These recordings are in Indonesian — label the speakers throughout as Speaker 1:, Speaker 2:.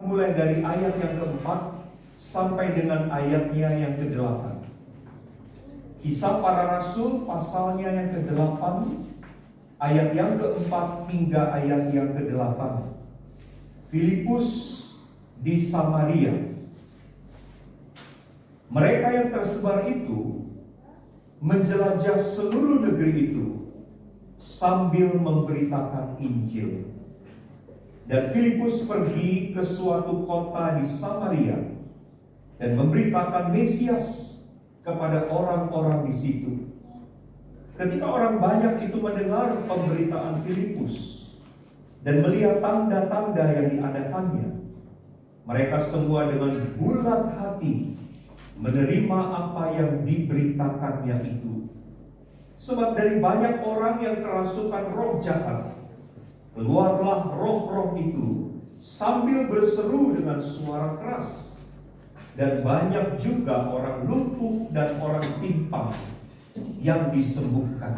Speaker 1: mulai dari ayat yang keempat sampai dengan ayatnya yang ke-8. Kisah Para Rasul pasalnya yang ke-8, ayat yang ke-4 hingga ayat yang ke-8. Filipus di Samaria. Mereka yang tersebar itu menjelajah seluruh negeri itu sambil memberitakan Injil. Dan Filipus pergi ke suatu kota di Samaria dan memberitakan Mesias kepada orang-orang di situ. Ketika orang banyak itu mendengar pemberitaan Filipus dan melihat tanda-tanda yang diadakannya, mereka semua dengan bulat hati menerima apa yang diberitakannya itu. Sebab dari banyak orang yang kerasukan roh jahat, keluarlah roh-roh itu sambil berseru dengan suara keras. Dan banyak juga orang lumpuh dan orang timpang yang disembuhkan.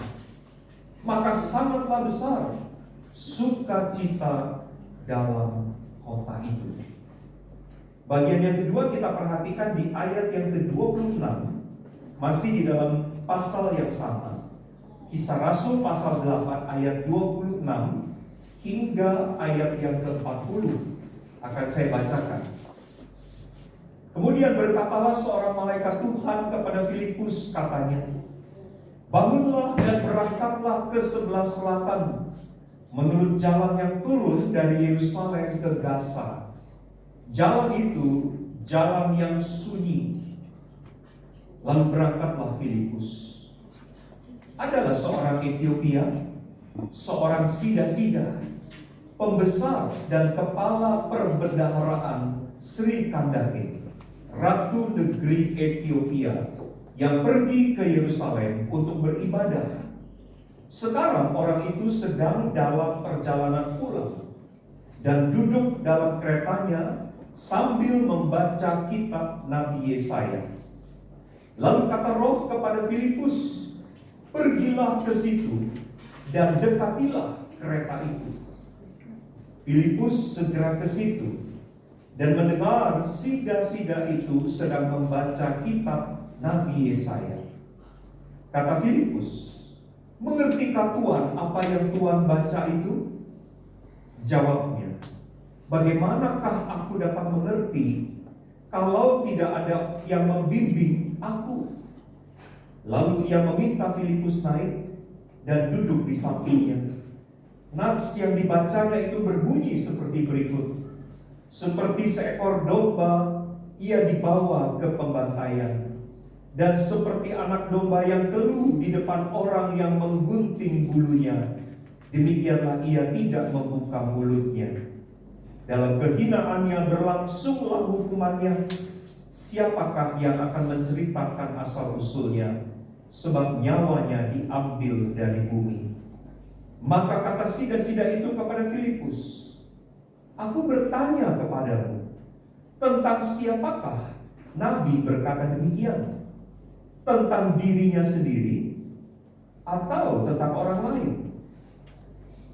Speaker 1: Maka sangatlah besar sukacita dalam kota itu. Bagian yang kedua kita perhatikan di ayat yang ke-26, masih di dalam pasal yang sama. Kisah Rasul pasal 8 ayat 26 hingga ayat yang ke-40 akan saya bacakan. Kemudian berkatalah seorang malaikat Tuhan kepada Filipus, katanya, bangunlah dan berangkatlah ke sebelah selatan, menurut jalan yang turun dari Yerusalem ke Gaza. Jalan itu jalan yang sunyi. Lalu berangkatlah Filipus. Adalah seorang Ethiopia, seorang sida-sida, pembesar dan kepala perbendaharaan Sri Kandake, Ratu negeri Ethiopia, yang pergi ke Yerusalem untuk beribadah. Sekarang orang itu sedang dalam perjalanan pulang dan duduk dalam keretanya sambil membaca kitab Nabi Yesaya. Lalu kata Roh kepada Filipus, pergilah ke situ dan dekatilah kereta itu. Filipus segera ke situ dan mendengar sida-sida itu sedang membaca kitab Nabi Yesaya. Kata Filipus, mengertikah Tuhan apa yang Tuhan baca itu? Jawabnya, bagaimanakah aku dapat mengerti kalau tidak ada yang membimbing aku? Lalu ia meminta Filipus naik dan duduk di sampingnya. Nats yang dibacanya itu berbunyi seperti berikut. Seperti seekor domba, ia dibawa ke pembantaian. Dan seperti anak domba yang keluh di depan orang yang menggunting bulunya, demikianlah ia tidak membuka mulutnya. Dalam kehinaannya berlangsunglah hukumannya. Siapakah yang akan menceritakan asal-usulnya? Sebab nyawanya diambil dari bumi. Maka kata sida-sida itu kepada Filipus, aku bertanya kepadamu, tentang siapakah Nabi berkata demikian? Tentang dirinya sendiri atau tentang orang lain?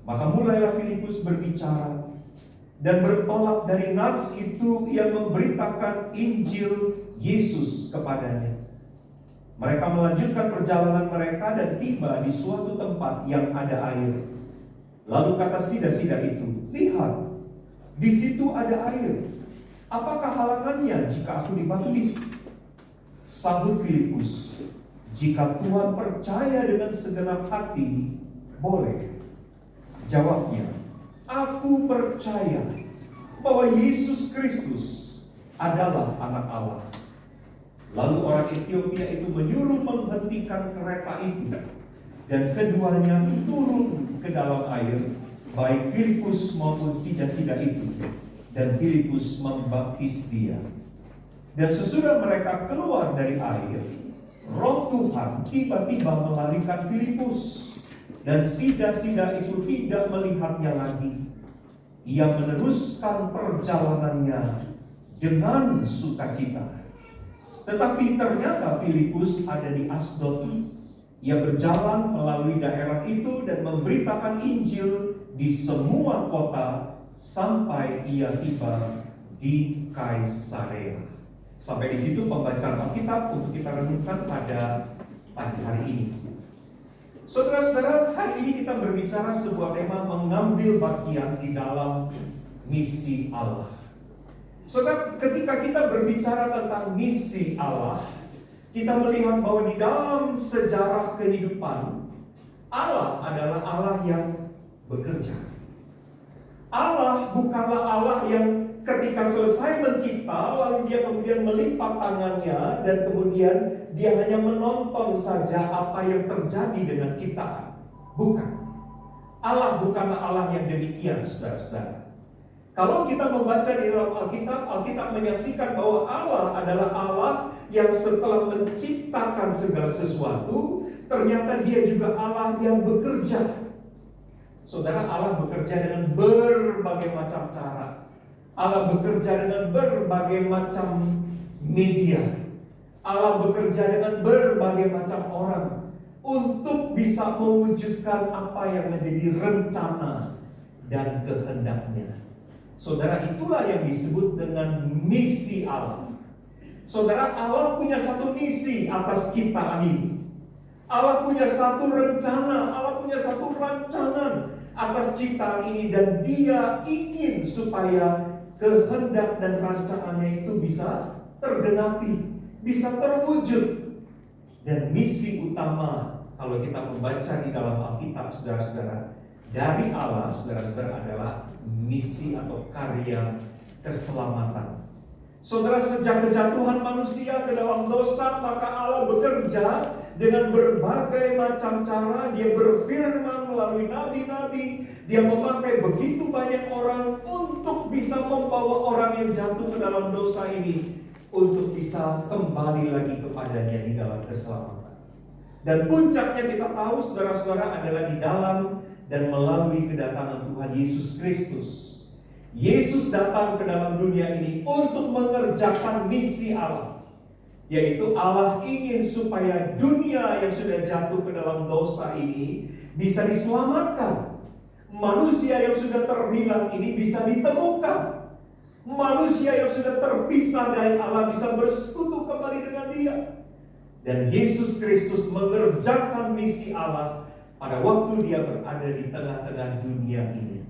Speaker 1: Maka mulailah Filipus berbicara dan bertolak dari nats itu yang memberitakan Injil Yesus kepadanya. Mereka melanjutkan perjalanan mereka dan tiba di suatu tempat yang ada air. Lalu kata sida-sida itu, lihat, di situ ada air. Apakah halangannya jika aku dibaptis? Sambut Filipus, jika Tuhan percaya dengan segenap hati, boleh. Jawabnya, aku percaya bahwa Yesus Kristus adalah anak Allah. Lalu orang Ethiopia itu menyuruh menghentikan kereta itu, dan keduanya turun ke dalam air, baik Filipus maupun sida-sida itu, dan Filipus membaptis dia. Dan sesudah mereka keluar dari air, Roh Tuhan tiba-tiba melarikan Filipus, dan sida-sida itu tidak melihatnya lagi. Ia meneruskan perjalanannya dengan sukacita. Tetapi ternyata Filipus ada di Asdod. Ia berjalan melalui daerah itu dan memberitakan Injil di semua kota sampai ia tiba di Kaisarea. Sampai di situ pembacaan Alkitab untuk kita renungkan pada pagi hari ini. Saudara-saudara, hari ini kita berbicara sebuah tema mengambil bagian di dalam misi Allah. Saudara, ketika kita berbicara tentang misi Allah, kita melihat bahwa di dalam sejarah kehidupan, Allah adalah Allah yang bekerja. Allah bukanlah Allah yang ketika selesai mencipta, lalu dia kemudian melipat tangannya dan kemudian dia hanya menonton saja apa yang terjadi dengan ciptaan. Bukan. Allah bukanlah Allah yang demikian, saudara-saudara. Kalau kita membaca di dalam Alkitab, Alkitab menyaksikan bahwa Allah adalah Allah yang setelah menciptakan segala sesuatu, ternyata dia juga Allah yang bekerja. Saudara, Allah bekerja dengan berbagai macam cara. Allah bekerja dengan berbagai macam media. Allah bekerja dengan berbagai macam orang untuk bisa mewujudkan apa yang menjadi rencana dan kehendaknya. Saudara, itulah yang disebut dengan misi Allah. Saudara, Allah punya satu misi atas ciptaan ini. Allah punya satu rencana, Allah punya satu rancangan atas ciptaan ini, dan dia ingin supaya kehendak dan rancangannya itu bisa tergenapi, bisa terwujud. Dan misi utama kalau kita membaca di dalam Alkitab, saudara-saudara, dari Allah, saudara-saudara, adalah misi atau karya keselamatan. Saudara, sejak kejatuhan manusia ke dalam dosa, maka Allah bekerja dengan berbagai macam cara. Dia berfirman melalui nabi-nabi. Dia memakai begitu banyak orang untuk bisa membawa orang yang jatuh ke dalam dosa ini untuk bisa kembali lagi kepadanya di dalam keselamatan. Dan puncaknya kita tahu, saudara-saudara, adalah di dalam dan melalui kedatangan Tuhan Yesus Kristus. Yesus datang ke dalam dunia ini untuk mengerjakan misi Allah, yaitu Allah ingin supaya dunia yang sudah jatuh ke dalam dosa ini bisa diselamatkan. Manusia yang sudah terhilang ini bisa ditemukan. Manusia yang sudah terpisah dari Allah bisa bersekutu kembali dengan Dia. Dan Yesus Kristus mengerjakan misi Allah pada waktu Dia berada di tengah-tengah dunia ini.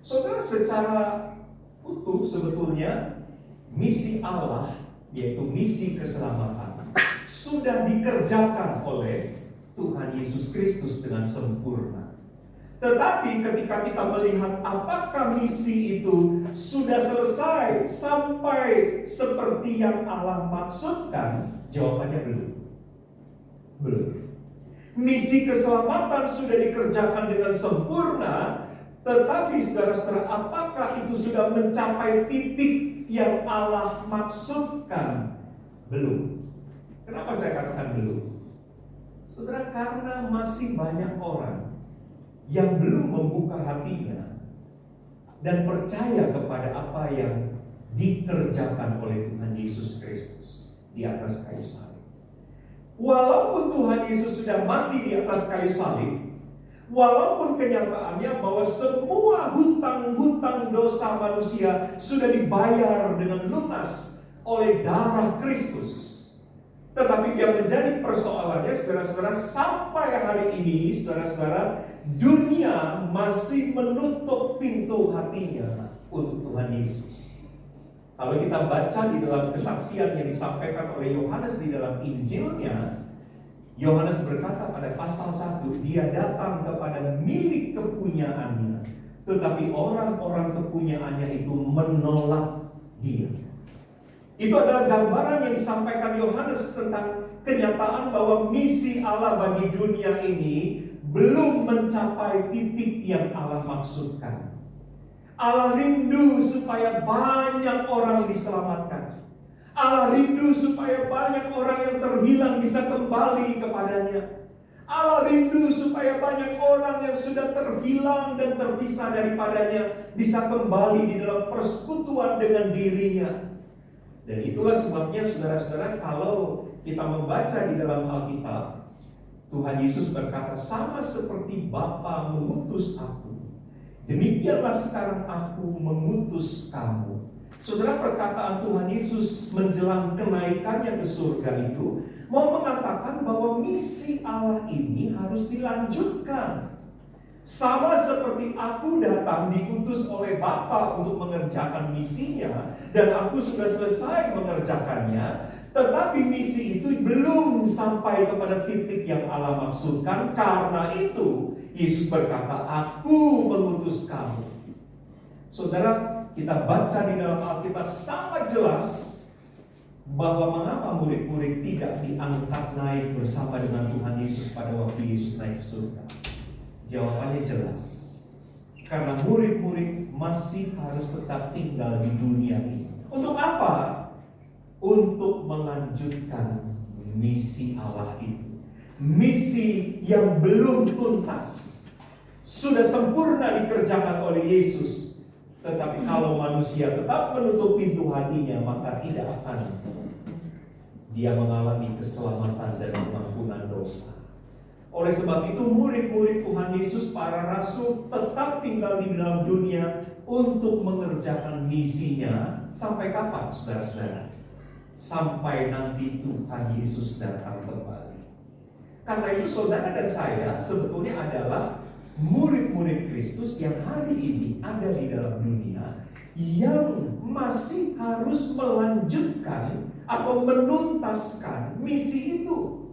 Speaker 1: Saudara, secara utuh sebetulnya misi Allah, yaitu misi keselamatan, sudah dikerjakan oleh Tuhan Yesus Kristus dengan sempurna. Tetapi ketika kita melihat apakah misi itu sudah selesai sampai seperti yang Allah maksudkan, jawabannya belum. Belum. Misi keselamatan sudah dikerjakan dengan sempurna, tetapi saudara-saudara, apakah itu sudah mencapai titik yang Allah maksudkan? Belum. Kenapa saya katakan belum? Saudara, karena masih banyak orang yang belum membuka hatinya dan percaya kepada apa yang dikerjakan oleh Tuhan Yesus Kristus di atas kayu salib. Walaupun Tuhan Yesus sudah mati di atas kayu salib, walaupun kenyataannya bahwa semua hutang-hutang dosa manusia sudah dibayar dengan lunas oleh darah Kristus, tetapi yang menjadi persoalannya, saudara-saudara, sampai hari ini, saudara-saudara, dunia masih menutup pintu hatinya untuk Tuhan Yesus. Kalau kita baca di dalam kesaksian yang disampaikan oleh Yohanes di dalam Injilnya, Yohanes berkata pada pasal 1, dia datang kepada milik kepunyaannya, tetapi orang-orang kepunyaannya itu menolak dia. Itu adalah gambaran yang disampaikan Yohanes tentang kenyataan bahwa misi Allah bagi dunia ini belum mencapai titik yang Allah maksudkan. Allah rindu supaya banyak orang diselamatkan. Allah rindu supaya banyak orang yang terhilang bisa kembali kepadanya. Allah rindu supaya banyak orang yang sudah terhilang dan terpisah daripadanya bisa kembali di dalam persekutuan dengan dirinya. Dan itulah sebabnya, saudara-saudara, kalau kita membaca di dalam Alkitab, Tuhan Yesus berkata, sama seperti Bapa mengutus aku, demikianlah sekarang aku mengutus kamu. Saudara, perkataan Tuhan Yesus menjelang kenaikannya ke surga itu mau mengatakan bahwa misi Allah ini harus dilanjutkan. Sama seperti aku datang diutus oleh Bapa untuk mengerjakan misinya, dan aku sudah selesai mengerjakannya, tetapi misi itu belum sampai kepada titik yang Allah maksudkan. Karena itu Yesus berkata, aku mengutus kamu. Saudara, kita baca di dalam Alkitab sangat jelas bahwa mengapa murid-murid tidak diangkat naik bersama dengan Tuhan Yesus pada waktu Yesus naik ke surga. Jawabannya jelas. Karena murid-murid masih harus tetap tinggal di dunia ini. Untuk apa? Untuk melanjutkan misi Allah itu. Misi yang belum tuntas. Sudah sempurna dikerjakan oleh Yesus. Tetapi kalau manusia tetap menutup pintu hatinya, maka tidak akan dia mengalami keselamatan dari pengampunan dosa. Oleh sebab itu murid-murid Tuhan Yesus, para rasul, tetap tinggal di dalam dunia untuk mengerjakan misinya. Sampai kapan, saudara-saudara? Sampai nanti Tuhan Yesus datang kembali. Karena itu saudara dan saya sebetulnya adalah murid-murid Kristus yang hari ini ada di dalam dunia, yang masih harus melanjutkan atau menuntaskan misi itu.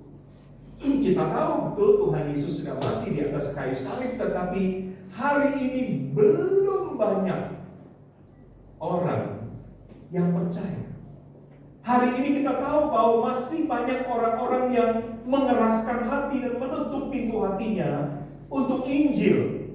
Speaker 1: Kita tahu betul Tuhan Yesus sudah mati di atas kayu salib, tetapi hari ini belum banyak orang yang percaya. Hari ini kita tahu bahwa masih banyak orang-orang yang mengeraskan hati dan menutup pintu hatinya untuk Injil.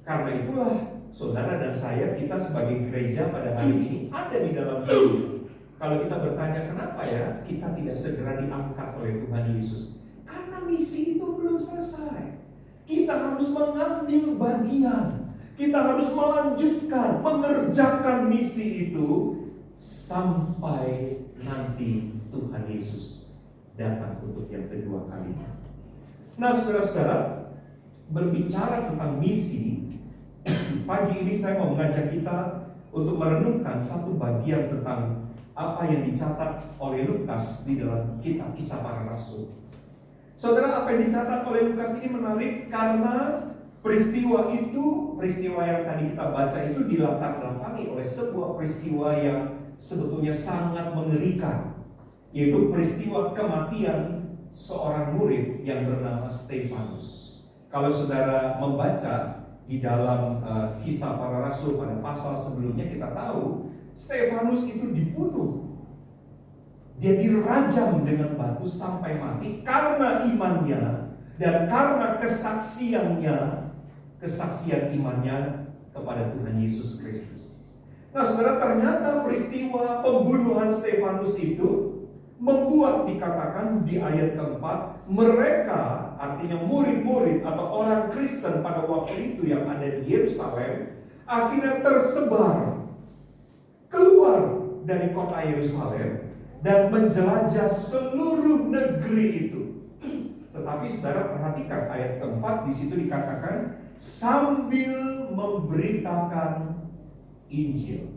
Speaker 1: Karena itulah saudara dan saya, kita sebagai gereja pada hari ini ada di dalam dunia. Kalau kita bertanya kenapa ya kita tidak segera diangkat oleh Tuhan Yesus, karena misi itu belum selesai. Kita harus mengambil bagian. Kita harus melanjutkan, mengerjakan misi itu sampai nanti Tuhan Yesus datang untuk yang kedua kalinya. Nah, saudara-saudara, berbicara tentang misi, pagi ini saya mau mengajak kita untuk merenungkan satu bagian tentang apa yang dicatat oleh Lukas di dalam kitab Kisah Para Rasul. Saudara, apa yang dicatat oleh Lukas ini menarik karena peristiwa yang tadi kita baca itu dilatar belakangi oleh sebuah peristiwa yang sebetulnya sangat mengerikan, yaitu peristiwa kematian seorang murid yang bernama Stefanus. Kalau saudara membaca di dalam Kisah Para Rasul pada pasal sebelumnya, kita tahu Stefanus itu dibunuh. Dia dirajam dengan batu sampai mati karena imannya dan karena kesaksian imannya kepada Tuhan Yesus Kristus. Nah, saudara, ternyata peristiwa pembunuhan Stefanus itu membuat, dikatakan di ayat keempat, mereka, artinya murid-murid atau orang Kristen pada waktu itu yang ada di Yerusalem, akhirnya tersebar keluar dari kota Yerusalem dan menjelajah seluruh negeri itu. Tetapi saudara perhatikan ayat keempat, di situ dikatakan sambil memberitakan Injil.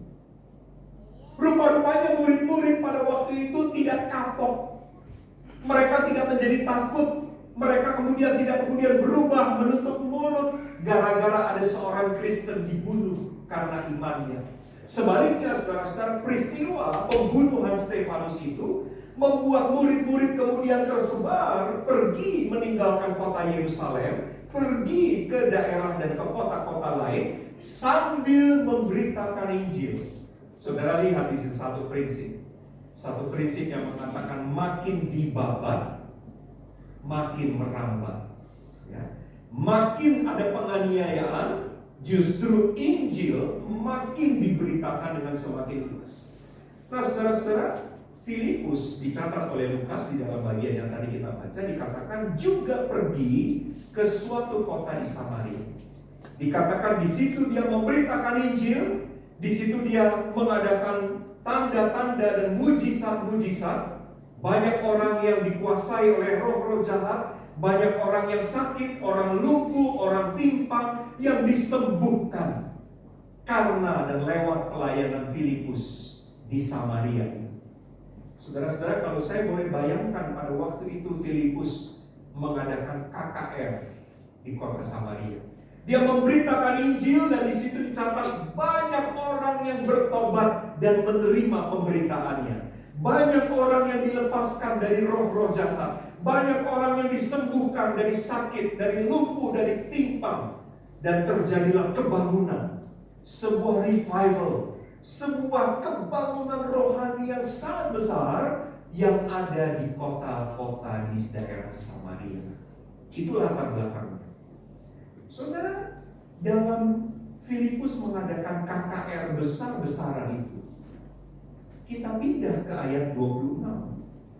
Speaker 1: Rupa-rupanya murid-murid pada waktu itu tidak kapok. Mereka tidak menjadi takut. Mereka tidak kemudian berubah menutup mulut gara-gara ada seorang Kristen dibunuh karena imannya. Sebaliknya, saudara-saudara, peristiwa pembunuhan Stefanus itu membuat murid-murid kemudian tersebar, pergi meninggalkan kota Yerusalem, pergi ke daerah dan ke kota-kota lain sambil memberitakan Injil. Saudara lihat di situ satu prinsip yang mengatakan makin dibabat, makin merambat. Ya. Makin ada penganiayaan, justru Injil makin diberitakan dengan semakin luas. Nah, saudara-saudara, Filipus dicatat oleh Lukas di dalam bagian yang tadi kita baca, dikatakan juga pergi ke suatu kota di Samaria. Dikatakan di situ dia memberitakan Injil, di situ dia mengadakan tanda-tanda dan mujizat-mujizat. Banyak orang yang dikuasai oleh roh-roh jahat, banyak orang yang sakit, orang lumpuh, orang timpang yang disembuhkan karena dan lewat pelayanan Filipus di Samaria. Saudara-saudara, kalau saya boleh bayangkan pada waktu itu Filipus mengadakan KKR di kota Samaria. Dia memberitakan Injil dan di situ dicatat banyak orang yang bertobat dan menerima pemberitaannya. Banyak orang yang dilepaskan dari roh-roh jahat. Banyak orang yang disembuhkan dari sakit, dari lumpuh, dari timpang. Dan terjadilah kebangunan. Sebuah revival. Sebuah kebangunan rohani yang sangat besar yang ada di kota-kota di daerah Samaria. Itu latar belakangnya. Saudara, dalam Filipus mengadakan KKR besar-besaran itu, kita pindah ke ayat 26.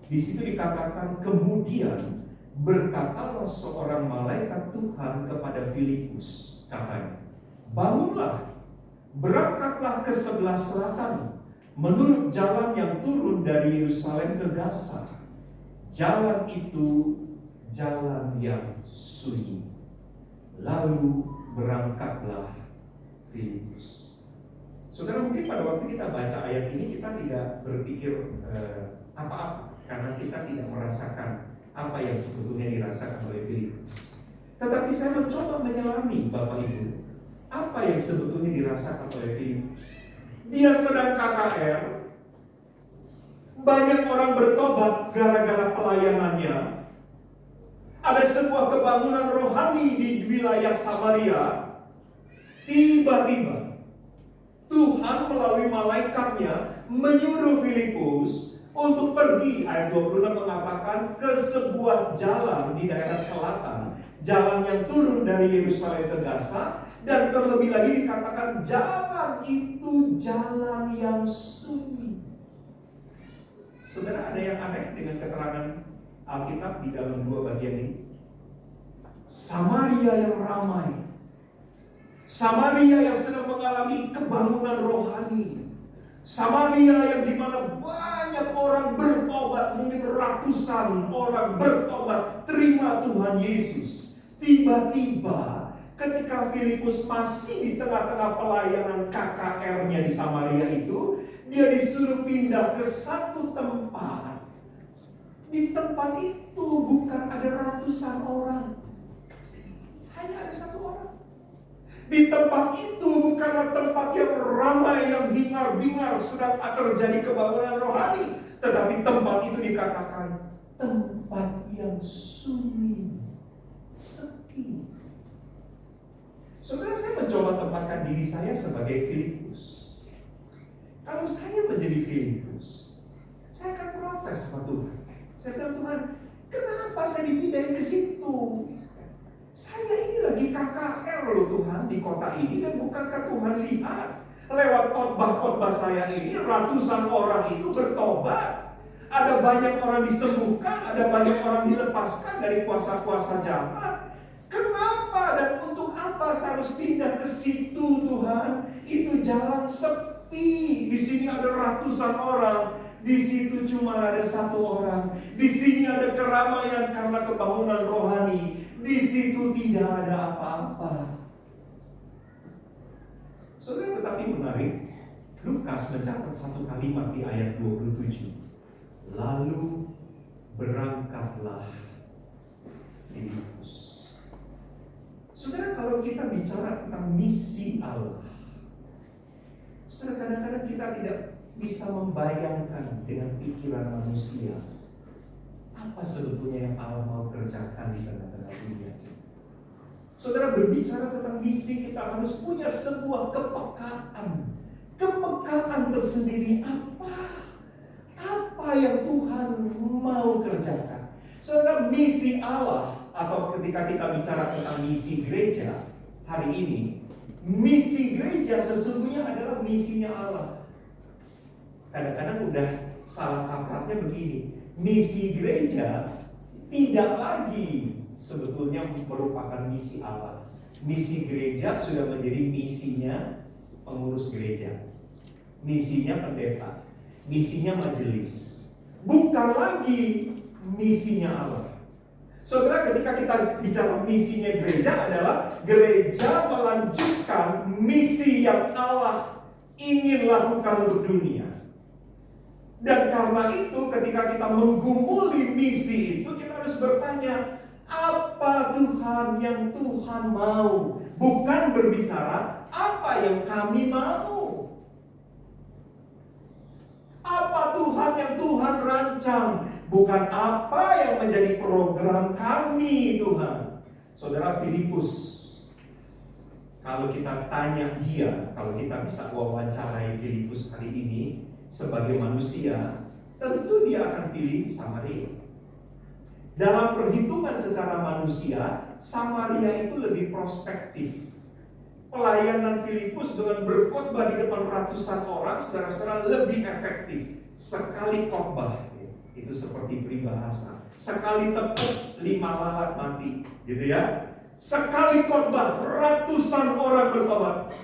Speaker 1: Di situ dikatakan, kemudian berkatalah seorang malaikat Tuhan kepada Filipus, katanya, bangunlah, berangkatlah ke sebelah selatan, menurut jalan yang turun dari Yerusalem ke Gaza. Jalan itu jalan yang sunyi. Lalu berangkatlah Filipus. Saudara, mungkin pada waktu kita baca ayat ini kita tidak berpikir apa-apa, karena kita tidak merasakan apa yang sebetulnya dirasakan oleh Filipus. Tetapi saya mencoba menyelami Bapak Ibu, apa yang sebetulnya dirasakan oleh Filipus. Dia sedang KKR, banyak orang bertobat gara-gara pelayanannya. Ada sebuah kebangunan rohani di wilayah Samaria. Tiba-tiba Tuhan melalui malaikatnya menyuruh Filipus untuk pergi. Ayat 26 mengatakan ke sebuah jalan di daerah selatan, jalan yang turun dari Yerusalem ke Gaza. Dan terlebih lagi dikatakan jalan itu jalan yang sunyi. Saudara, ada yang aneh dengan keterangan Alkitab di dalam dua bagian ini. Samaria yang ramai, Samaria yang sedang mengalami kebangunan rohani, Samaria yang dimana banyak orang bertobat, mungkin ratusan orang bertobat, terima Tuhan Yesus. Tiba-tiba ketika Filipus masih di tengah-tengah pelayanan KKR-nya di Samaria itu, dia disuruh pindah ke satu tempat. Di tempat itu bukan ada ratusan orang, hanya ada satu orang. Di tempat itu bukanlah tempat yang ramai, yang hingar-bingar sedang terjadi kebangunan rohani, tetapi tempat itu dikatakan tempat yang sunyi, sepi. Saudara, saya mencoba tempatkan diri saya sebagai Filipus. Kalau saya menjadi Filipus, saya akan protes sama Tuhan. Saya bilang, Tuhan, kenapa saya dipindahin ke situ? Saya ini lagi KKR loh Tuhan di kota ini, dan bukankah Tuhan lihat lewat khotbah-khotbah saya ini ratusan orang itu bertobat, ada banyak orang disembuhkan, ada banyak orang dilepaskan dari kuasa-kuasa jahat. Kenapa dan untuk apa saya harus pindah ke situ Tuhan? Itu jalan sepi. Di sini ada ratusan orang. Di situ cuma ada satu orang. Di sini ada keramaian karena kebangunan rohani. Di situ tidak ada apa-apa. Saudara, tetapi menarik, Lukas mencatat satu kalimat di ayat 27. Lalu berangkatlah Filipus. Saudara, kalau kita bicara tentang misi Allah, saudara, kadang-kadang kita tidak bisa membayangkan dengan pikiran manusia apa sebetulnya yang Allah mau kerjakan di tengah-tengah dunia. Saudara, berbicara tentang misi, kita harus punya sebuah kepekaan. Kepekaan tersendiri apa yang Tuhan mau kerjakan. Saudara, misi Allah, atau ketika kita bicara tentang misi gereja hari ini, misi gereja sesungguhnya adalah misinya Allah. Kadang-kadang udah salah kaprahnya begini, misi gereja tidak lagi sebetulnya merupakan misi Allah. Misi gereja sudah menjadi misinya pengurus gereja, misinya pendeta, misinya majelis, bukan lagi misinya Allah. Saudara, ketika kita bicara misinya gereja adalah gereja melanjutkan misi yang Allah ingin lakukan untuk dunia. Dan karena itu ketika kita menggumuli misi itu, kita harus bertanya, apa Tuhan yang Tuhan mau? Bukan berbicara apa yang kami mau. Apa Tuhan yang Tuhan rancang, bukan apa yang menjadi program kami Tuhan. Saudara Filipus, kalau kita tanya dia, kalau kita bisa wawancarai Filipus hari ini sebagai manusia, tentu dia akan pilih Samaria. Dalam perhitungan secara manusia, Samaria itu lebih prospektif. Pelayanan Filipus dengan berkhotbah di depan ratusan orang, saudara-saudara, lebih efektif. Sekali khotbah, itu seperti peribahasa. Sekali tepuk, 5 lalat mati, gitu ya. Sekali khotbah, ratusan orang bertobat.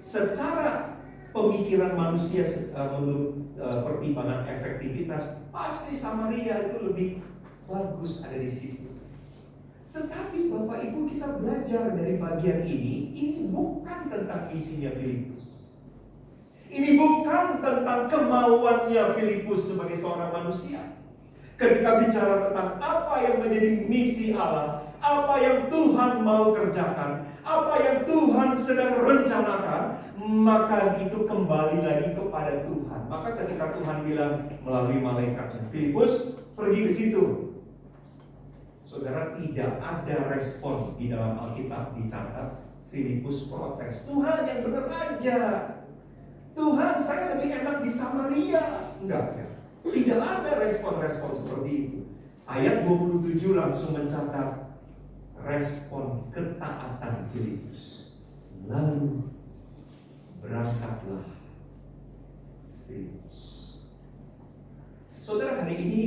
Speaker 1: Secara pemikiran manusia menurut pertimbangan efektivitas, pasti Samaria itu lebih bagus ada di situ. Tetapi Bapak Ibu, kita belajar dari bagian ini bukan tentang isinya Filipus. Ini bukan tentang kemauannya Filipus sebagai seorang manusia. Ketika bicara tentang apa yang menjadi misi Allah, apa yang Tuhan mau kerjakan, apa yang Tuhan sedang rencanakan, maka itu kembali lagi kepada Tuhan. Maka ketika Tuhan bilang melalui malaikatnya, Filipus pergi ke situ, saudara, tidak ada respon di dalam Alkitab dicatat Filipus protes. Tuhan, yang benar aja. Tuhan, saya lebih enak di Samaria. Enggak ya. Tidak ada respon-respon seperti itu. Ayat 27 langsung mencatat respon ketaatan Filipus. Lalu berangkatlah Filipus. Saudara, hari ini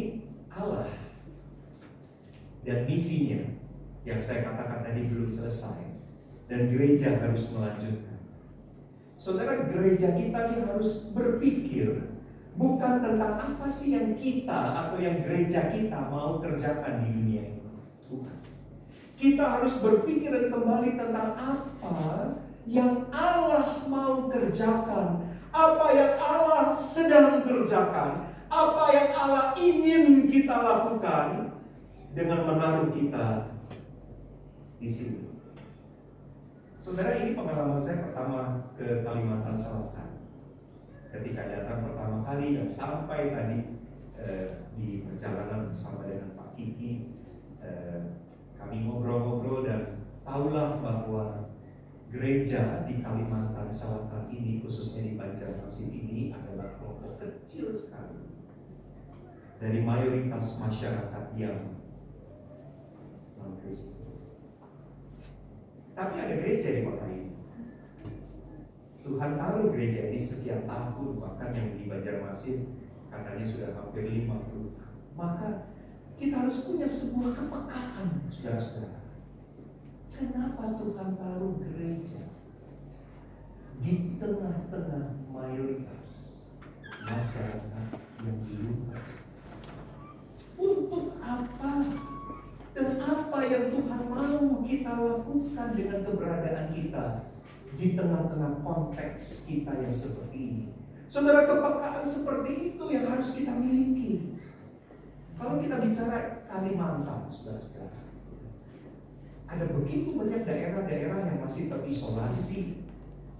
Speaker 1: Allah dan misinya yang saya katakan tadi belum selesai, dan gereja harus melanjutkan. Saudara, gereja kita ini harus berpikir bukan tentang apa sih yang kita atau yang gereja kita mau kerjakan di dunia ini. Bukan. Kita harus berpikir kembali tentang apa yang Allah mau kerjakan, apa yang Allah sedang kerjakan, apa yang Allah ingin kita lakukan, dengan menaruh kita di sini. Saudara, ini pengalaman saya pertama ke Kalimantan Selatan. Ketika datang pertama kali dan sampai tadi di perjalanan bersama dengan Pak Kiki, kami ngobrol-ngobrol dan tahulah bahwa gereja di Kalimantan Selatan ini, khususnya di Banjarmasin ini, adalah kelompok kecil sekali dari mayoritas masyarakat yang Kristen. Tapi ada gereja di kota ini. Tuhan taruh gereja ini sekian tahun, bahkan yang di Banjarmasin katanya sudah hampir 50. Maka kita harus punya sebuah kepekaan, saudara-saudara. Kenapa Tuhan taruh gereja di tengah-tengah mayoritas masyarakat yang belum percaya? Untuk apa? Dan apa yang Tuhan mau kita lakukan dengan keberadaan kita di tengah-tengah konteks kita yang seperti ini? Saudara, kepekaan seperti itu yang harus kita miliki. Kalau kita bicara Kalimantan, saudara-saudara, ada begitu banyak daerah-daerah yang masih terisolasi,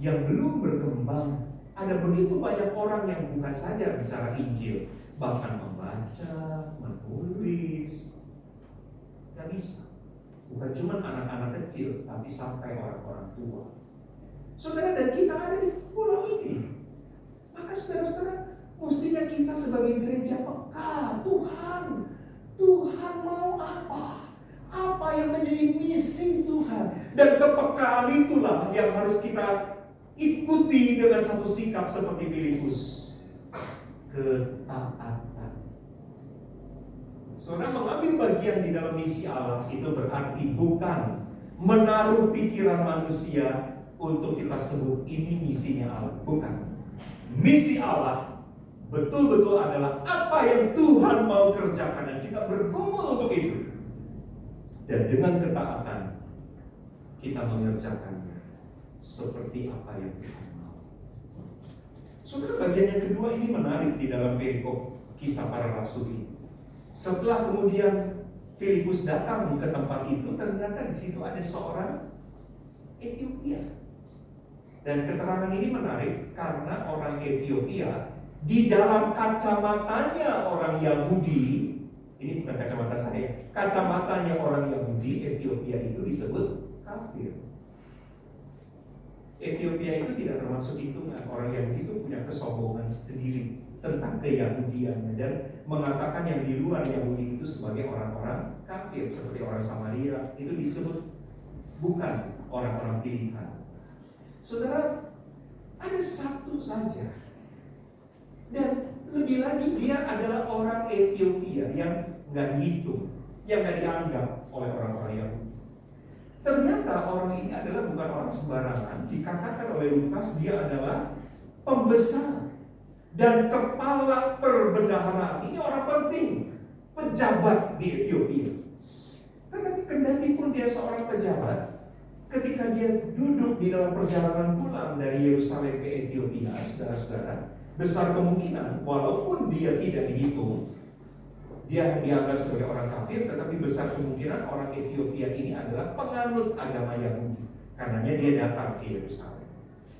Speaker 1: yang belum berkembang. Ada begitu banyak orang yang bukan saja bicara Injil, bahkan membaca, menulis. Gak bisa. Bukan cuma anak-anak kecil, tapi sampai orang-orang tua. Saudara, dan kita ada di pulau ini. Maka saudara-saudara, mestinya kita sebagai gereja peka. Tuhan mau apa? Apa yang menjadi misi Tuhan? Dan kepekaan itulah yang harus kita ikuti dengan satu sikap seperti Filipus. Ketaatan. Saudara, mengambil bagian di dalam misi Allah itu berarti bukan menaruh pikiran manusia untuk kita sebut ini misinya Allah. Bukan. Misi Allah betul-betul adalah apa yang Tuhan mau kerjakan, dan kita bergumul untuk itu. Dan dengan ketaatan kita mengerjakannya seperti apa yang Tuhan mau. Saudara, bagian yang kedua ini menarik di dalam perikop Kisah Para Rasul ini. Setelah kemudian Filipus datang ke tempat itu, ternyata di situ ada seorang Ethiopia. Dan keterangan ini menarik karena orang Ethiopia di dalam kacamatanya orang Yahudi, ini bukan kacamata saya, kacamatanya orang Yahudi, Ethiopia itu disebut kafir. Ethiopia itu tidak termasuk hitungan. Orang Yahudi itu punya kesombongan sendiri tentang keyahudiannya dan mengatakan yang di luar Yahudi itu sebagai orang-orang kafir, seperti orang Samaria itu disebut bukan orang-orang pilihan. Saudara, ada satu saja, dan lebih lagi dia adalah orang Ethiopia yang nggak dihitung, yang nggak dianggap oleh orang-orang Yahudi. Ternyata orang ini adalah bukan orang sembarangan. Dikatakan oleh Lukas dia adalah pembesar dan kepala perbendaharaan. Ini orang penting, pejabat di Ethiopia. Tetapi kendati pun dia seorang pejabat, ketika dia duduk di dalam perjalanan pulang dari Yerusalem ke Ethiopia, saudara-saudara, besar kemungkinan walaupun dia tidak dihitung, dia dianggap sebagai orang kafir, tetapi besar kemungkinan orang Ethiopia ini adalah penganut agama Yahudi. Karenanya dia datang ke Yerusalem.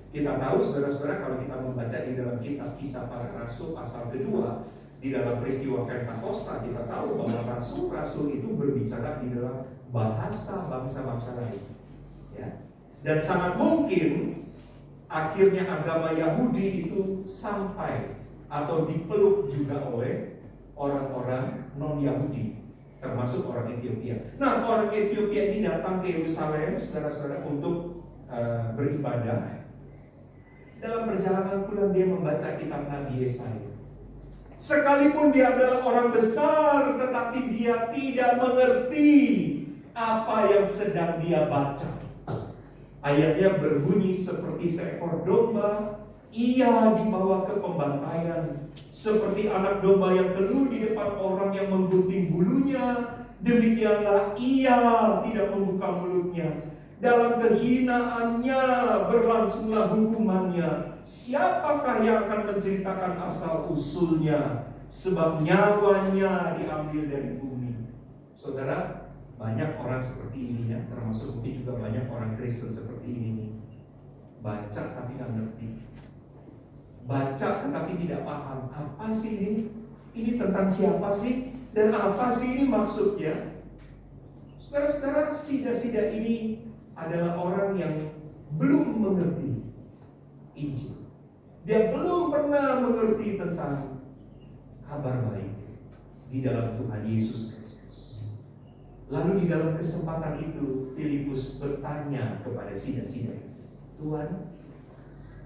Speaker 1: Kita tahu saudara-saudara, kalau kita membaca di dalam kitab Kisah Para Rasul pasal kedua, di dalam peristiwa Pentakosta, kita tahu bahwa rasul-rasul itu berbicara di dalam bahasa bangsa-bangsa lain. Ya. Dan sangat mungkin akhirnya agama Yahudi itu sampai atau dipeluk juga oleh orang-orang non-Yahudi, termasuk orang Ethiopia. Nah, orang Ethiopia ini datang ke Yerusalem, saudara-saudara, untuk beribadah. Dalam perjalanan pulang dia membaca kitab Nabi Yesaya. Sekalipun dia adalah orang besar, tetapi dia tidak mengerti apa yang sedang dia baca. Ayatnya berbunyi seperti seekor domba, ia dibawa ke pembantaian, seperti anak domba yang keluh di depan orang yang menggunting bulunya, demikianlah ia tidak membuka mulutnya. Dalam kehinaannya berlangsunglah hukumannya. Siapakah yang akan menceritakan asal usulnya? Sebab nyawanya diambil dari bumi. Saudara, banyak orang seperti ini ya, termasuk mungkin juga banyak orang Kristen seperti ini nih. Baca tapi nggak ngerti. Baca tetapi tidak paham. Apa sih ini? Ini tentang siapa sih? Dan apa sih ini maksudnya? Saudara-saudara, sida-sida ini adalah orang yang belum mengerti Injil. Dia belum pernah mengerti tentang kabar baik di dalam Tuhan Yesus Kristus. Lalu di dalam kesempatan itu Filipus bertanya kepada sida-sida itu, Tuhan,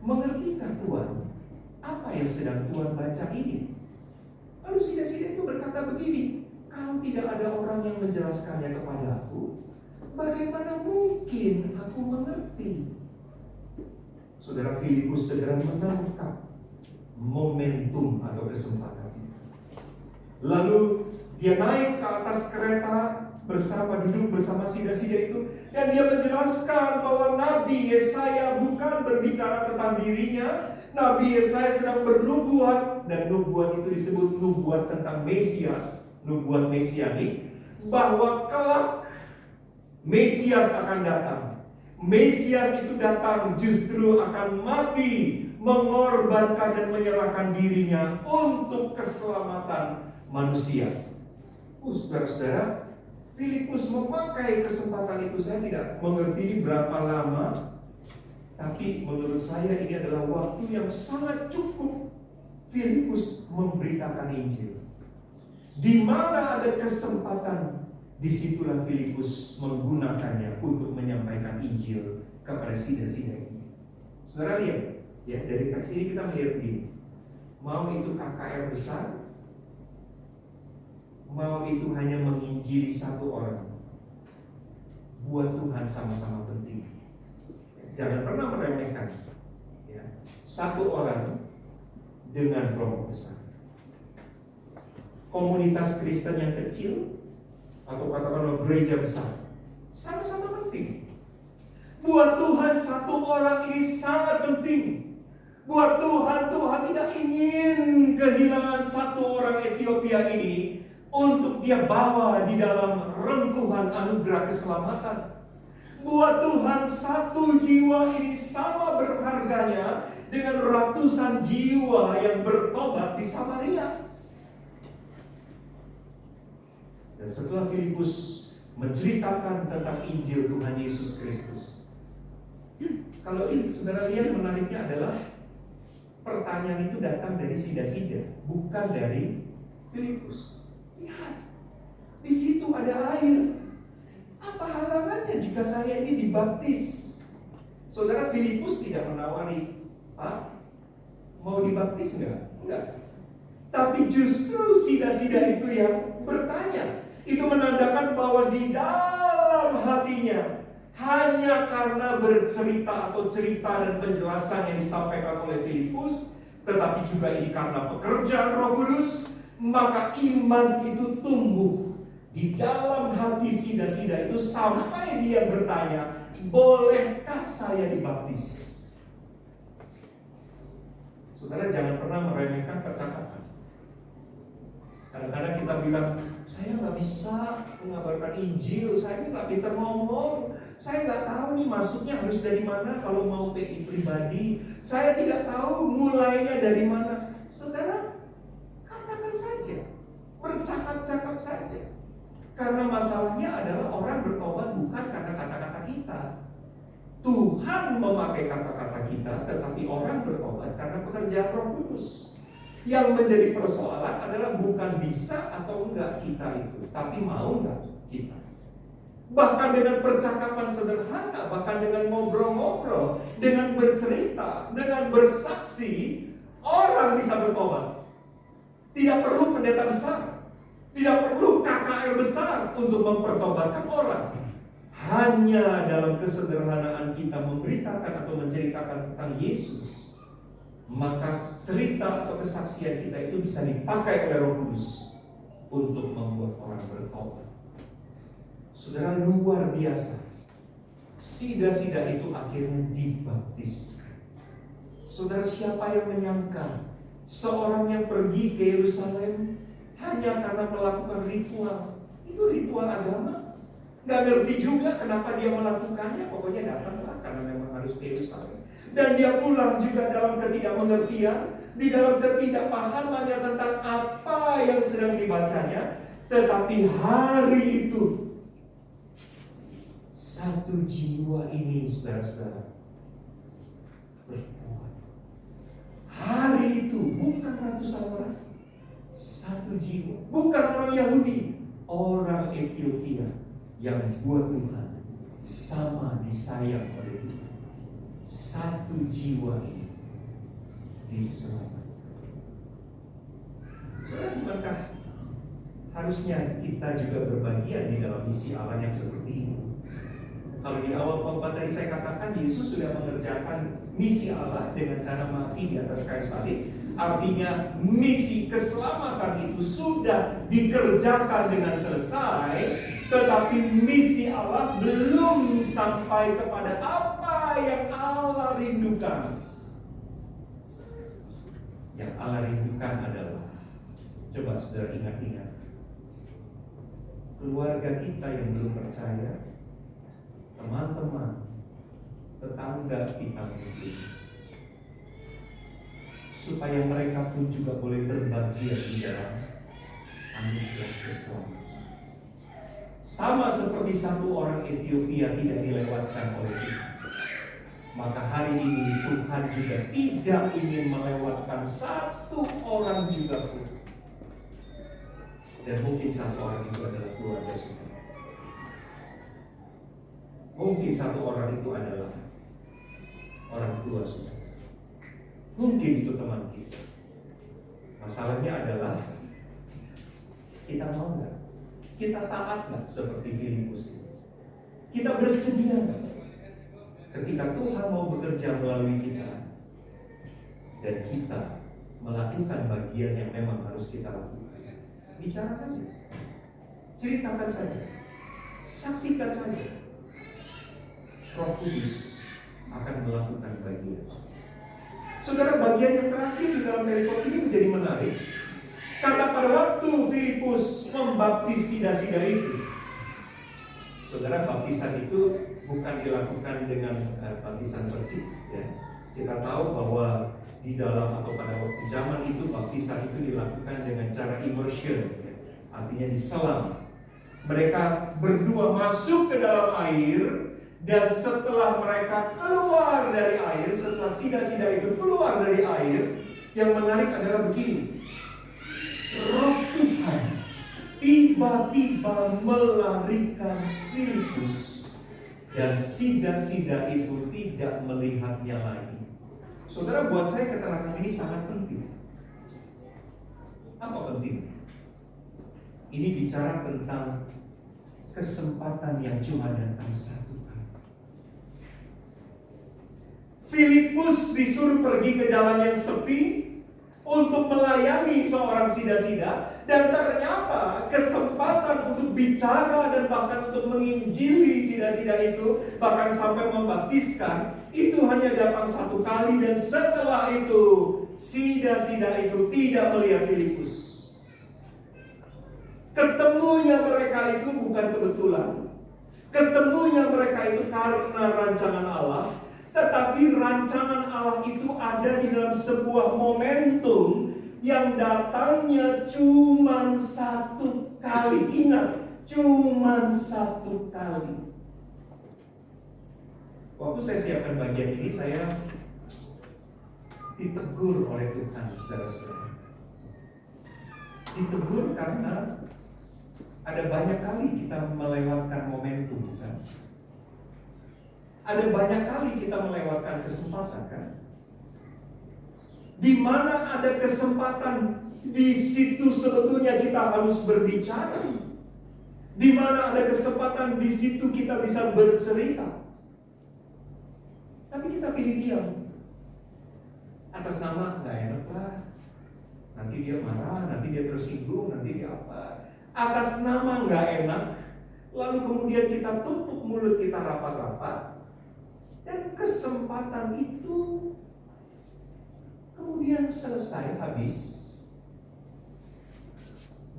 Speaker 1: mengertikah Tuhan apa yang sedang Tuhan baca ini? Lalu sida-sida itu berkata begini, kalau tidak ada orang yang menjelaskannya kepada aku, bagaimana mungkin aku mengerti? Saudara, Filipus segera menangkap momentum atau kesempatan itu. Lalu dia naik ke atas kereta duduk bersama sida-sida itu, dan dia menjelaskan bahwa Nabi Yesaya bukan berbicara tentang dirinya. Nabi Yesaya sedang bernubuat, dan nubuat itu disebut nubuat tentang Mesias, nubuat mesianik, bahwa kelak Mesias akan datang. Mesias itu datang justru akan mati, mengorbankan dan menyerahkan dirinya untuk keselamatan manusia. Saudara-saudara, Filipus memakai kesempatan itu. Saya tidak mengerti ini berapa lama, tapi menurut saya ini adalah waktu yang sangat cukup Filipus memberitakan Injil. Di mana ada kesempatan, disitulah Filipus menggunakannya untuk menyampaikan Injil kepada sida-sida ini. Saudara lihat, ya, dari teks ini kita melihat begini. Mau itu KKR besar, mau itu hanya menginjili satu orang, buat Tuhan sama-sama penting. Jangan pernah meremehkan, ya, satu orang dengan kelompok besar. Komunitas Kristen yang kecil atau katakanlah gereja besar, sama-sama penting. Buat Tuhan satu orang ini sangat penting. Buat Tuhan tidak ingin kehilangan satu orang Ethiopia ini untuk dia bawa di dalam rengkuhan anugerah keselamatan. Buat Tuhan satu jiwa ini sama berharganya dengan ratusan jiwa yang bertobat di Samaria. Dan setelah Filipus menceritakan tentang Injil Tuhan Yesus Kristus, kalau ini saudara lihat, menariknya adalah pertanyaan itu datang dari sida-sida, bukan dari Filipus. Lihat, di situ ada air. Apa halangannya jika saya ini dibaptis? Saudara, Filipus tidak menawari, Pak, mau dibaptis enggak? Enggak. Tapi justru sida-sida itu yang bertanya. Itu menandakan bahwa di dalam hatinya, hanya karena bercerita atau cerita dan penjelasan yang disampaikan oleh Filipus, tetapi juga ini karena pekerjaan Roh Kudus, maka iman itu tumbuh di dalam hati sida-sida itu sampai dia bertanya, bolehkah saya dibaptis? Saudara, jangan pernah meremehkan percakapan. Kadang-kadang kita bilang, saya nggak bisa mengabarkan Injil, saya ini nggak pintar ngomong, saya nggak tahu nih masuknya harus dari mana kalau mau PI pribadi, saya tidak tahu mulainya dari mana. Saudara, katakan saja, bercakap-cakap saja. Karena masalahnya adalah orang bertobat bukan karena kata-kata kita. Tuhan memakai kata-kata kita, tetapi orang bertobat karena pekerjaan Roh Kudus. Yang menjadi persoalan adalah bukan bisa atau enggak kita itu, tapi mau enggak kita. Bahkan dengan percakapan sederhana, bahkan dengan ngobrol-ngobrol, dengan bercerita, dengan bersaksi, orang bisa bertobat. Tidak perlu pendeta besar, tidak perlu KKR besar untuk mempertobatkan orang. Hanya dalam kesederhanaan kita memberitakan atau menceritakan tentang Yesus, maka cerita atau kesaksian kita itu bisa dipakai oleh Roh Kudus untuk membuat orang bertobat. Saudara, luar biasa. Sida-sida itu akhirnya dibaptiskan. Saudara, siapa yang menyangka seorang yang pergi ke Yerusalem hanya karena melakukan ritual? Itu ritual agama. Gak ngerti juga kenapa dia melakukannya. Pokoknya datanglah karena memang harus ke Yerusalem. Dan dia pulang juga dalam ketidakmengertian, di dalam ketidakpahamannya tentang apa yang sedang dibacanya. Tetapi hari itu, satu jiwa ini, saudara-saudara, bertobat. Hari itu bukan ratusan orang, satu jiwa, bukan orang Yahudi, orang Ethiopia yang buat Tuhan sama disayang oleh Tuhan. Satu jiwa ini diselamatkan. Saudara, bukankah harusnya kita juga berbagian di dalam misi Allah yang seperti ini? Kalau di awal khotbah tadi saya katakan Yesus sudah mengerjakan misi Allah dengan cara mati di atas kayu salib. Artinya misi keselamatan itu sudah dikerjakan dengan selesai, tetapi misi Allah belum sampai kepada apa yang Allah rindukan. Yang Allah rindukan adalah, coba saudara ingat-ingat, keluarga kita yang belum percaya, teman-teman, tetangga kita mungkin, supaya mereka pun juga boleh berbagian di dalam anugerah keselamatan. Sama seperti satu orang Ethiopia tidak dilewatkan oleh kita, maka hari ini Tuhan juga tidak ingin melewatkan satu orang juga pun. Dan mungkin satu orang itu adalah keluarga saudara. Mungkin satu orang itu adalah orang tua saudara. Mungkin itu teman kita. Masalahnya adalah kita mau nggak? Kita taat nggak seperti Filipus ini? Kita bersedia nggak? Ketika Tuhan mau bekerja melalui kita dan kita melakukan bagian yang memang harus kita lakukan, bicara saja, ceritakan saja, saksikan saja. Roh Kudus akan melakukan bagian. Saudara, bagian yang terakhir di dalam perikop ini menjadi menarik. Karena pada waktu Filipus membaptis sida-sida itu, saudara, baptisan itu bukan dilakukan dengan baptisan percik, ya. Kita tahu bahwa di dalam atau pada waktu zaman itu baptisan itu dilakukan dengan cara immersion, ya. Artinya diselam. Mereka berdua masuk ke dalam air, dan setelah mereka keluar dari air, setelah sida-sida itu keluar dari air, yang menarik adalah begini. Roh Tuhan tiba-tiba melarikan Filipus, dan sida-sida itu tidak melihatnya lagi. Saudara, buat saya keterangan ini sangat penting. Apa penting? Ini bicara tentang kesempatan yang cuma datang satu kali. Filipus disuruh pergi ke jalan yang sepi untuk melayani seorang sida-sida, dan ternyata kesempatan untuk bicara dan bahkan untuk menginjili sida-sida itu, bahkan sampai membaptiskan, itu hanya datang satu kali, dan setelah itu sida-sida itu tidak melihat Filipus. Ketemunya mereka itu bukan kebetulan. Ketemunya mereka itu karena rancangan Allah. Tetapi rancangan Allah itu ada di dalam sebuah momentum yang datangnya cuma satu kali. Ingat, cuma satu kali. Waktu saya siapkan bagian ini, saya ditegur oleh Tuhan, saudara-saudara. Ditegur karena ada banyak kali kita melewatkan momentum, kan? Ada banyak kali kita melewatkan kesempatan, kan? Di mana ada kesempatan, di situ sebetulnya kita harus berbicara. Di mana ada kesempatan, di situ kita bisa bercerita. Tapi kita pilih diam. Atas nama nggak enak lah. Nanti dia marah, nanti dia tersinggung, nanti dia apa. Atas nama nggak enak, lalu kemudian kita tutup mulut kita rapat-rapat, dan kesempatan itu kemudian selesai, habis.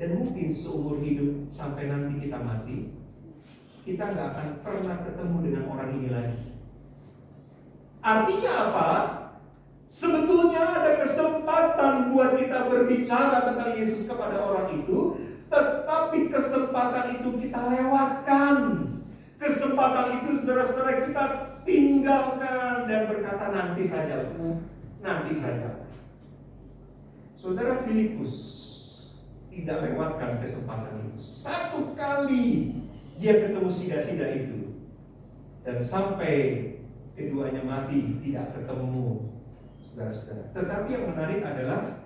Speaker 1: Dan mungkin seumur hidup sampai nanti kita mati, kita nggak akan pernah ketemu dengan orang ini lagi. Artinya apa? Sebetulnya ada kesempatan buat kita berbicara tentang Yesus kepada orang itu, tetapi kesempatan itu kita lewatkan. Kesempatan itu saudara-saudara kita tinggalkan dan berkata nanti saja. Nanti saja. Saudara, Filipus tidak lewatkan kesempatan itu. Satu kali dia ketemu sida-sida itu, dan sampai keduanya mati tidak ketemu, saudara-saudara. Tetapi yang menarik adalah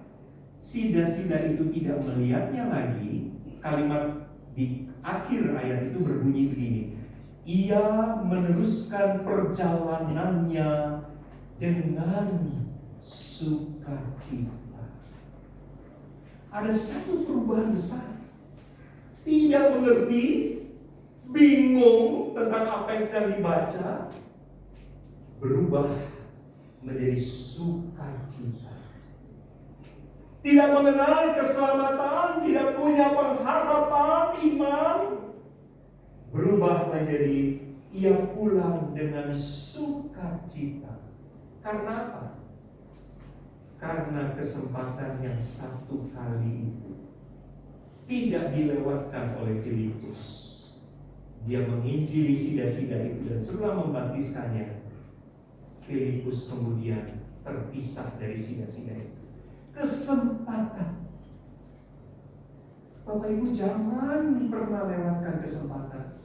Speaker 1: sida-sida itu tidak melihatnya lagi. Kalimat di akhir ayat itu berbunyi begini: ia meneruskan perjalanannya dengan sukacita. Ada satu perubahan besar. Tidak mengerti, bingung tentang apa yang sedang dibaca, berubah menjadi sukacita. Tidak mengenal keselamatan, tidak punya pengharapan iman, berubah menjadi ia pulang dengan sukacita. Karena apa? Karena kesempatan yang satu kali itu tidak dilewatkan oleh Filipus. Dia menginjili sida-sida itu, dan setelah membaptiskannya, Filipus kemudian terpisah dari sida-sida itu. Kesempatan. Bapak Ibu, jangan pernah lewatkan kesempatan.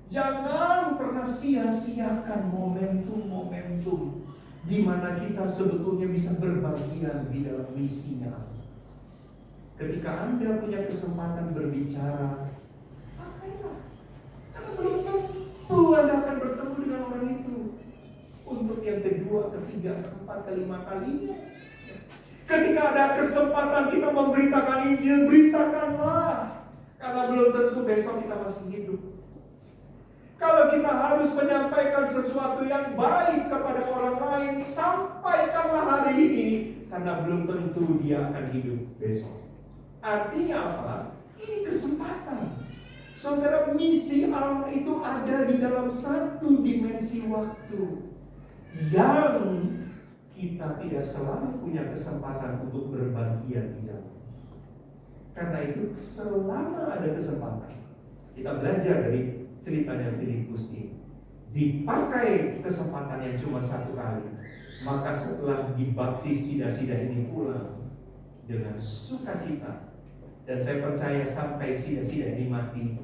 Speaker 1: Jangan pernah sia-siakan momentum-momentum di mana kita sebetulnya bisa berbagian di dalam misinya Allah. Ketika Anda punya kesempatan berbicara, pakailah. Karena belum tentu Anda akan bertemu dengan orang itu untuk yang kedua, ketiga, keempat, kelima kalinya. Ketika ada kesempatan kita memberitakan Injil, beritakanlah. Karena belum tentu besok kita masih hidup. Kalau kita harus menyampaikan sesuatu yang baik kepada orang lain, sampaikanlah hari ini, karena belum tentu dia akan hidup besok. Artinya apa? Ini kesempatan. Saudara, misi Allah itu ada di dalam satu dimensi waktu yang kita tidak selalu punya kesempatan untuk berbagian di dalam. Karena itu selama ada kesempatan, kita belajar dari ceritanya Filipus ini. Dipakai kesempatan yang cuma satu kali, maka setelah dibaptis sida-sida ini pulang dengan sukacita. Dan saya percaya sampai sida-sida ini mati,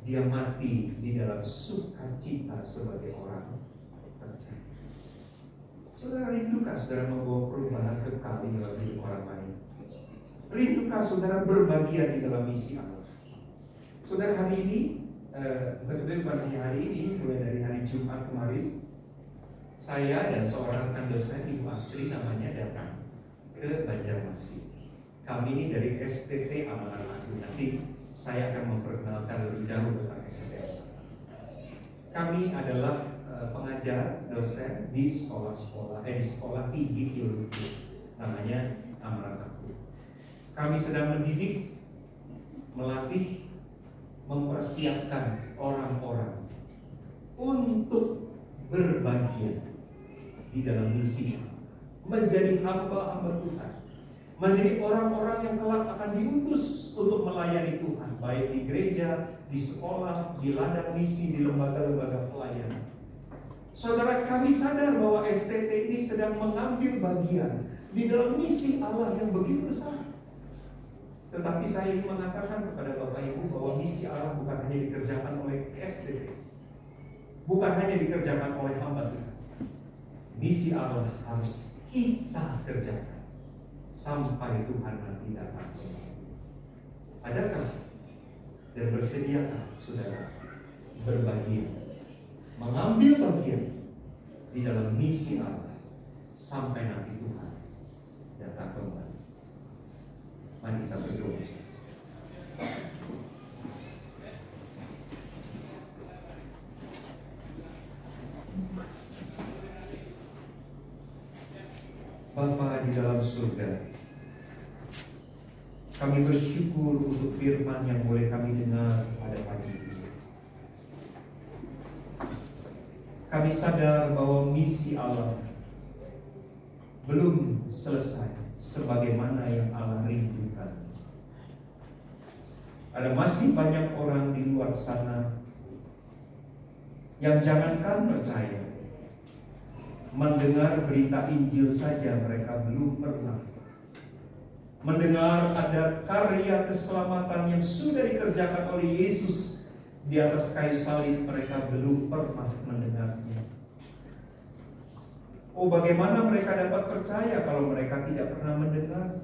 Speaker 1: dia mati di dalam sukacita sebagai orang percaya. Saudara, rindukah saudara membawa perubahan kekal di dalam hidup orang lain? Rindukah saudara berbagian di dalam misi Allah? Saudara, hari ini, bukan hanya hari ini, mulai dari hari Jumat kemarin, saya dan seorang rekan dosen Ibu Astri namanya datang ke Banjarmasin. Kami ini dari STT Amanat Agung. Nanti saya akan memperkenalkan lebih jauh tentang STT. Kami adalah pengajar dosen di sekolah tinggi teologi, namanya Amanat Agung. Kami sedang mendidik, melatih, mempersiapkan orang-orang untuk berbagian di dalam misi, menjadi hamba-hamba Tuhan, menjadi orang-orang yang kelak akan diutus untuk melayani Tuhan, baik di gereja, di sekolah, di ladang misi, di lembaga-lembaga pelayanan. Saudara, kami sadar bahwa STT ini sedang mengambil bagian di dalam misi Allah yang begitu besar. Tetapi saya ingin mengatakan kepada Bapak Ibu bahwa misi Allah bukan hanya dikerjakan oleh STT, bukan hanya dikerjakan oleh hamba Tuhan. Misi Allah harus kita kerjakan sampai Tuhan nanti datang. Adakah dan bersediakah saudara berbagian, mengambil bagian di dalam misi Allah sampai nanti Tuhan datang kembali? Mari kita berdoa. Bapa di dalam surga, kami bersyukur untuk firman yang boleh kami dengar pada pagi ini. Kami sadar bahwa misi Allah belum selesai sebagaimana yang Allah rindukan. Ada masih banyak orang di luar sana yang jangankan percaya, mendengar berita Injil saja mereka belum pernah. Mendengar ada karya keselamatan yang sudah dikerjakan oleh Yesus di atas kayu salib, mereka belum pernah mendengarnya. Oh, bagaimana mereka dapat percaya kalau mereka tidak pernah mendengar?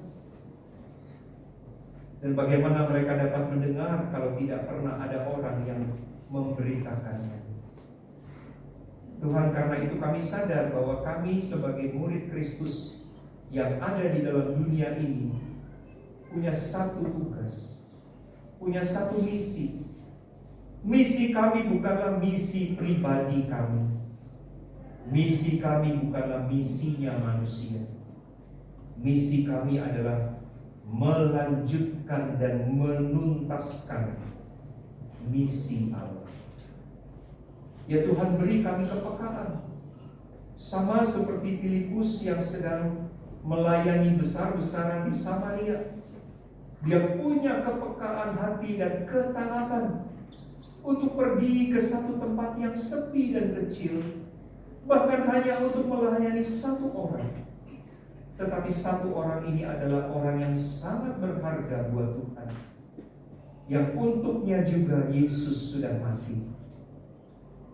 Speaker 1: Dan bagaimana mereka dapat mendengar kalau tidak pernah ada orang yang memberitakannya? Tuhan, karena itu kami sadar bahwa kami sebagai murid Kristus yang ada di dalam dunia ini punya satu tugas, punya satu misi. Misi kami bukanlah misi pribadi kami. Misi kami bukanlah misinya manusia. Misi kami adalah melanjutkan dan menuntaskan misi Allah. Ya Tuhan, beri kami kepekaan, sama seperti Filipus yang sedang melayani besar-besaran di Samaria. Dia punya kepekaan hati dan ketaatan untuk pergi ke satu tempat yang sepi dan kecil, bahkan hanya untuk melayani satu orang. Tetapi satu orang ini adalah orang yang sangat berharga buat Tuhan, yang untuknya juga Yesus sudah mati.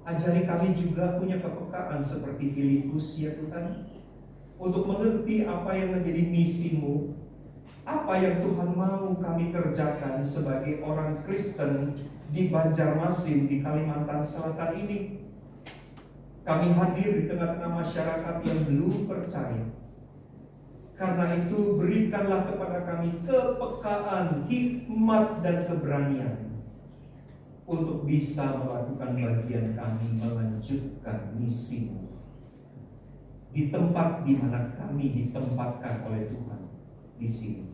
Speaker 1: Ajari kami juga punya kepekaan seperti Filipus, ya Tuhan, untuk mengerti apa yang menjadi misimu, apa yang Tuhan mau kami kerjakan sebagai orang Kristen di Banjarmasin, di Kalimantan Selatan ini. Kami hadir di tengah-tengah masyarakat yang belum percaya. Karena itu berikanlah kepada kami kepekaan, hikmat dan keberanian untuk bisa melakukan bagian kami melanjutkan misi-Mu di tempat di mana kami ditempatkan oleh Tuhan di sini.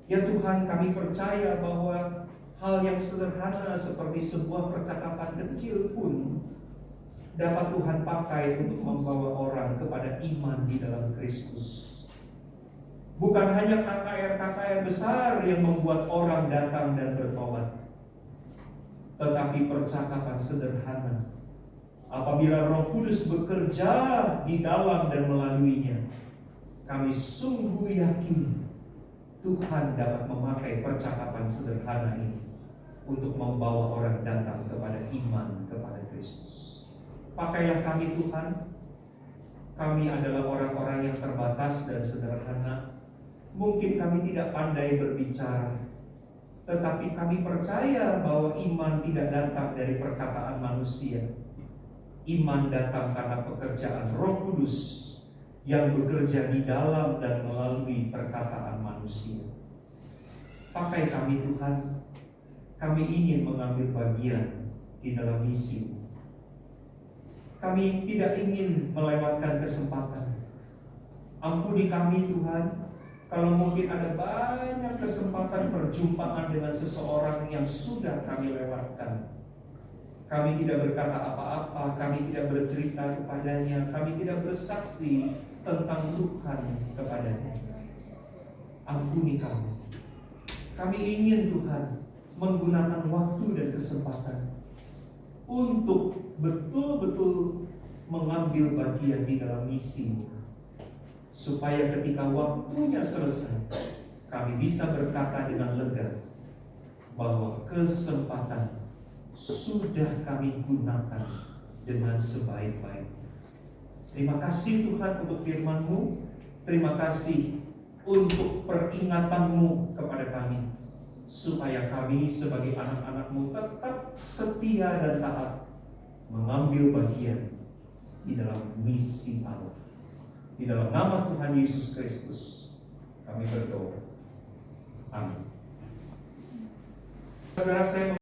Speaker 1: Ya Tuhan, kami percaya bahwa hal yang sederhana seperti sebuah percakapan kecil pun dapat Tuhan pakai untuk membawa orang kepada iman di dalam Kristus. Bukan hanya KKR-KKR besar yang membuat orang datang dan bertobat, tetapi percakapan sederhana. Apabila Roh Kudus bekerja di dalam dan melaluinya, kami sungguh yakin Tuhan dapat memakai percakapan sederhana ini untuk membawa orang datang kepada iman kepada Kristus. Pakailah kami Tuhan. Kami adalah orang-orang yang terbatas dan sederhana. Mungkin kami tidak pandai berbicara, tetapi kami percaya bahwa iman tidak datang dari perkataan manusia. Iman datang karena pekerjaan Roh Kudus yang bekerja di dalam dan melalui perkataan manusia. Pakai kami Tuhan. Kami ingin mengambil bagian di dalam misi. Kami tidak ingin melewatkan kesempatan. Ampuni kami Tuhan, kalau mungkin ada banyak kesempatan perjumpaan dengan seseorang yang sudah kami lewatkan. Kami tidak berkata apa-apa, kami tidak bercerita kepadanya, kami tidak bersaksi tentang Tuhan kepadanya. Ampuni kami. Kami ingin Tuhan menggunakan waktu dan kesempatan untuk betul-betul mengambil bagian di dalam misi-Mu, supaya ketika waktunya selesai, kami bisa berkata dengan lega bahwa kesempatan sudah kami gunakan dengan sebaik-baiknya. Terima kasih Tuhan untuk firman-Mu. Terima kasih untuk peringatan-Mu kepada kami, supaya kami sebagai anak-anak-Mu tetap setia dan taat mengambil bagian di dalam misi Allah. Di dalam nama Tuhan Yesus Kristus kami berdoa.